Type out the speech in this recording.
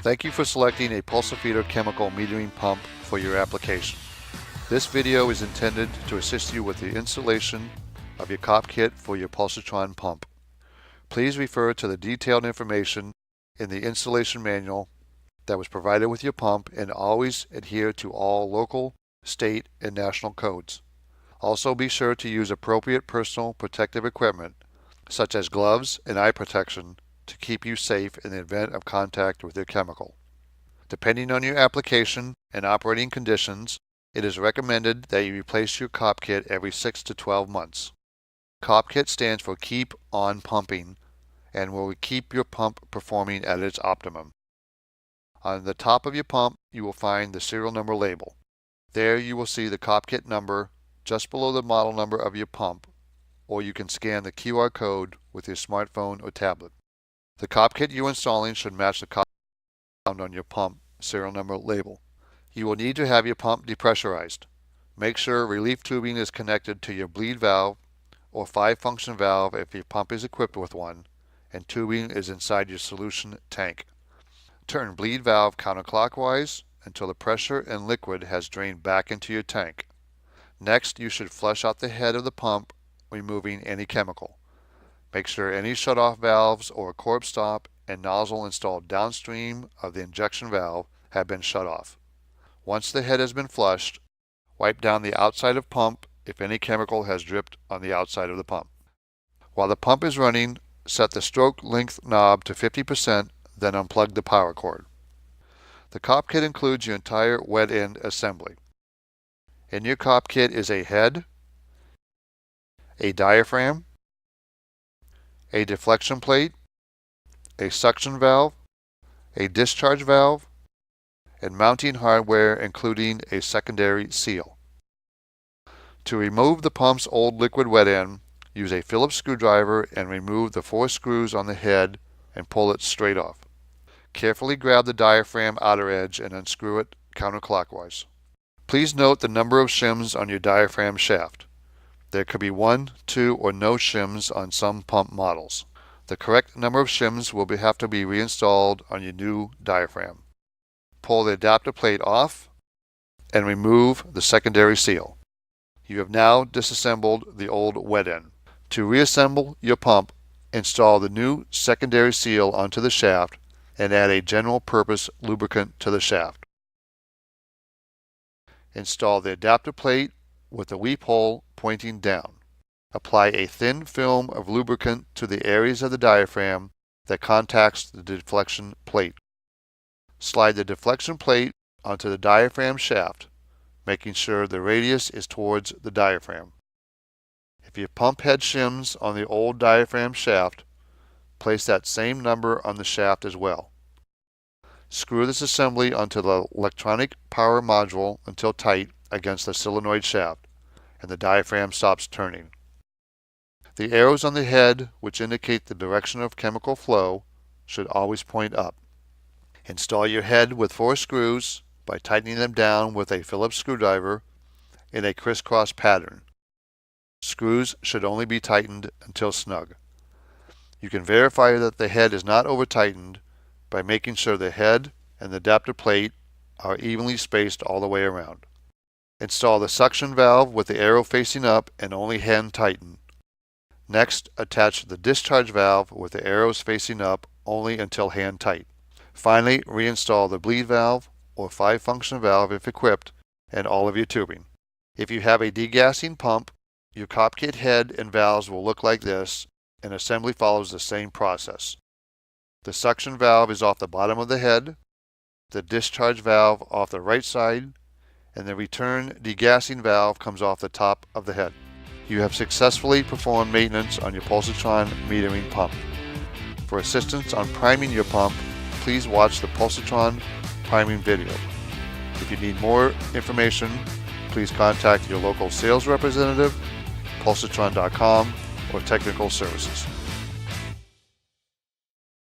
Thank you for selecting a Pulsafeeder chemical metering pump for your application. This video is intended to assist you with the installation of your KOPkit for your Pulsatron pump. Please refer to the detailed information in the installation manual that was provided with your pump and always adhere to all local, state, and national codes. Also be sure to use appropriate personal protective equipment such as gloves and eye protection to keep you safe in the event of contact with your chemical. Depending on your application and operating conditions, it is recommended that you replace your KOPkit every 6 to 12 months. KOPkit stands for Keep On Pumping and will keep your pump performing at its optimum. On the top of your pump, you will find the serial number label. There you will see the KOPkit number just below the model number of your pump, or you can scan the QR code with your smartphone or tablet. The KOPkit you're installing should match the KOPkit found on your pump serial number label. You will need to have your pump depressurized. Make sure relief tubing is connected to your bleed valve or 5-function valve if your pump is equipped with one, and tubing is inside your solution tank. Turn bleed valve counterclockwise until the pressure and liquid has drained back into your tank. Next, you should flush out the head of the pump, removing any chemical. Make sure any shutoff valves or corb stop and nozzle installed downstream of the injection valve have been shut off. Once the head has been flushed, wipe down the outside of pump if any chemical has dripped on the outside of the pump. While the pump is running, set the stroke length knob to 50%, then unplug the power cord. The KOPkit includes your entire wet end assembly. In your KOPkit is a head, a diaphragm, a deflection plate, a suction valve, a discharge valve, and mounting hardware including a secondary seal. To remove the pump's old liquid wet end, use a Phillips screwdriver and remove the 4 screws on the head and pull it straight off. Carefully grab the diaphragm outer edge and unscrew it counterclockwise. Please note the number of shims on your diaphragm shaft. There could be 1, 2, or no shims on some pump models. The correct number of shims will have to be reinstalled on your new diaphragm. Pull the adapter plate off and remove the secondary seal. You have now disassembled the old wet end. To reassemble your pump, install the new secondary seal onto the shaft and add a general purpose lubricant to the shaft. Install the adapter plate with the weep hole pointing down. Apply a thin film of lubricant to the areas of the diaphragm that contacts the deflection plate. Slide the deflection plate onto the diaphragm shaft, making sure the radius is towards the diaphragm. If your pump had shims on the old diaphragm shaft, place that same number on the shaft as well. Screw this assembly onto the electronic power module until tight against the solenoid shaft, and the diaphragm stops turning. The arrows on the head, which indicate the direction of chemical flow, should always point up. Install your head with 4 screws by tightening them down with a Phillips screwdriver in a crisscross pattern. Screws should only be tightened until snug. You can verify that the head is not over-tightened by making sure the head and the adapter plate are evenly spaced all the way around. Install the suction valve with the arrow facing up and only hand tighten. Next, attach the discharge valve with the arrows facing up only until hand tight. Finally, reinstall the bleed valve or 5-function valve if equipped and all of your tubing. If you have a degassing pump, your KOPkit head and valves will look like this, and assembly follows the same process. The suction valve is off the bottom of the head, the discharge valve off the right side, and the return degassing valve comes off the top of the head. You have successfully performed maintenance on your Pulsatron metering pump. For assistance on priming your pump, please watch the Pulsatron priming video. If you need more information, please contact your local sales representative, pulsatron.com, or technical services.